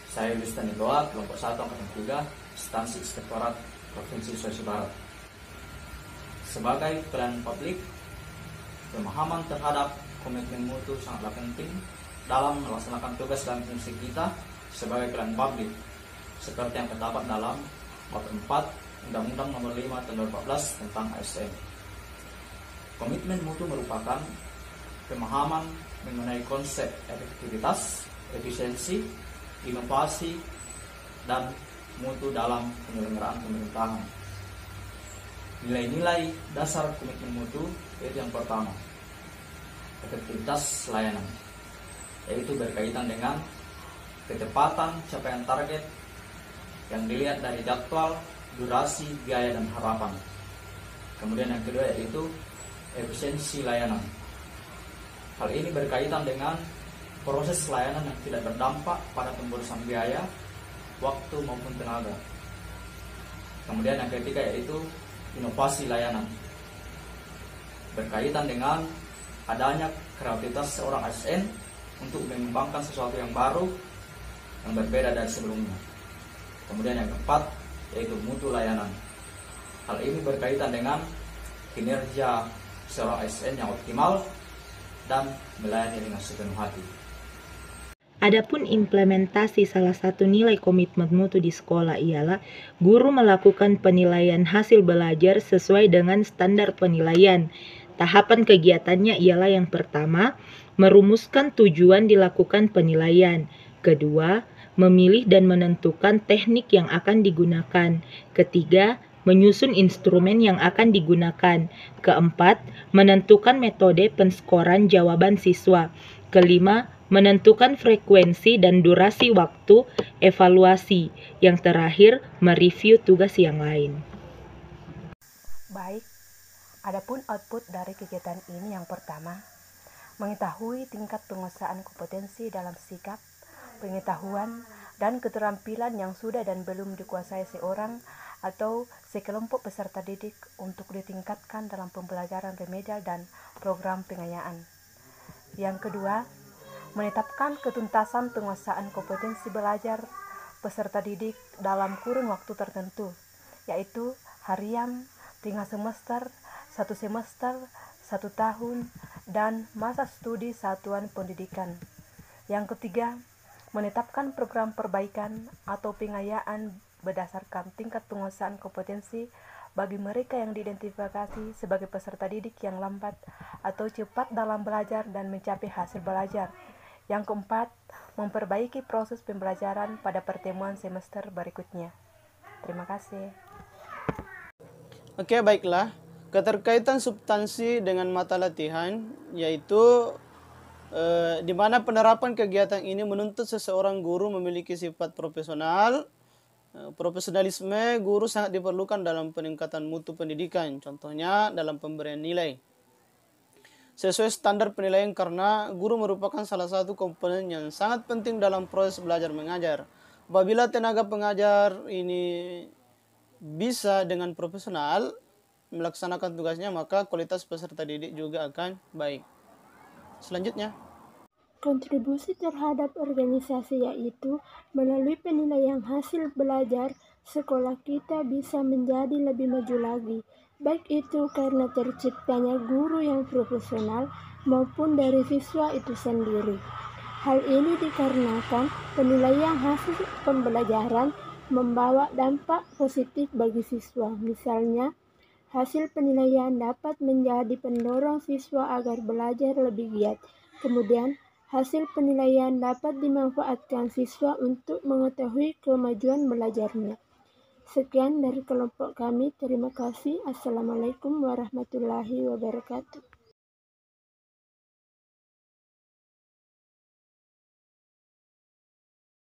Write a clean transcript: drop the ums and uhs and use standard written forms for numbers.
Saya Yulius Tanidoa, kelompok 1 angkatan 3, instansi Inspektorat Provinsi Sulawesi Barat. Sebagai pelayan publik, pemahaman terhadap komitmen mutu sangatlah penting dalam melaksanakan tugas dan fungsi kita sebagai pelayan publik, seperti yang terdapat dalam bab 4 Undang-Undang Nomor 5 Tahun 2014 tentang ASN. Komitmen mutu merupakan pemahaman mengenai konsep efektivitas, efisiensi, inovasi, dan mutu dalam penyelenggaraan pemerintahan. Nilai-nilai dasar komitmen mutu yaitu yang pertama, efektivitas layanan, yaitu berkaitan dengan kecepatan capaian target yang dilihat dari jadwal, durasi, biaya, dan harapan. Kemudian yang kedua yaitu efisiensi layanan. Hal ini berkaitan dengan proses layanan yang tidak berdampak pada pemborosan biaya, waktu maupun tenaga. Kemudian yang ketiga yaitu inovasi layanan, berkaitan dengan adanya kreativitas seorang ASN untuk mengembangkan sesuatu yang baru, yang berbeda dari sebelumnya. Kemudian yang keempat yaitu mutu layanan. Hal ini berkaitan dengan kinerja seorang ASN yang optimal dan melayani dengan sepenuh hati. Adapun implementasi salah satu nilai komitmen mutu di sekolah ialah guru melakukan penilaian hasil belajar sesuai dengan standar penilaian. Tahapan kegiatannya ialah yang pertama, merumuskan tujuan dilakukan penilaian. Kedua, memilih dan menentukan teknik yang akan digunakan. Ketiga, menyusun instrumen yang akan digunakan. Keempat, menentukan metode penskoran jawaban siswa. Kelima, menentukan frekuensi dan durasi waktu evaluasi. Yang terakhir, mereview tugas yang lain. Baik, adapun output dari kegiatan ini yang pertama, mengetahui tingkat penguasaan kompetensi dalam sikap, pengetahuan, dan keterampilan yang sudah dan belum dikuasai seorang atau sekelompok peserta didik untuk ditingkatkan dalam pembelajaran remedial dan program pengayaan. Yang kedua, menetapkan ketuntasan penguasaan kompetensi belajar peserta didik dalam kurun waktu tertentu, yaitu harian, tengah semester, 1 semester, 1 tahun, dan masa studi satuan pendidikan. Yang ketiga, menetapkan program perbaikan atau pengayaan berdasarkan tingkat penguasaan kompetensi bagi mereka yang diidentifikasi sebagai peserta didik yang lambat atau cepat dalam belajar dan mencapai hasil belajar. Yang keempat, memperbaiki proses pembelajaran pada pertemuan semester berikutnya. Terima kasih. Oke, baiklah. Keterkaitan substansi dengan mata latihan, yaitu di mana penerapan kegiatan ini menuntut seseorang guru memiliki sifat profesional. Profesionalisme guru sangat diperlukan dalam peningkatan mutu pendidikan, contohnya dalam pemberian nilai sesuai standar penilaian, karena guru merupakan salah satu komponen yang sangat penting dalam proses belajar mengajar. Apabila tenaga pengajar ini bisa dengan profesional melaksanakan tugasnya, maka kualitas peserta didik juga akan baik. Selanjutnya, kontribusi terhadap organisasi yaitu melalui penilaian hasil belajar, sekolah kita bisa menjadi lebih maju lagi, baik itu karena terciptanya guru yang profesional maupun dari siswa itu sendiri. Hal ini dikarenakan penilaian hasil pembelajaran membawa dampak positif bagi siswa. Misalnya, hasil penilaian dapat menjadi pendorong siswa agar belajar lebih giat. Kemudian, hasil penilaian dapat dimanfaatkan siswa untuk mengetahui kemajuan belajarnya. Sekian dari kelompok kami. Terima kasih. Assalamualaikum warahmatullahi wabarakatuh.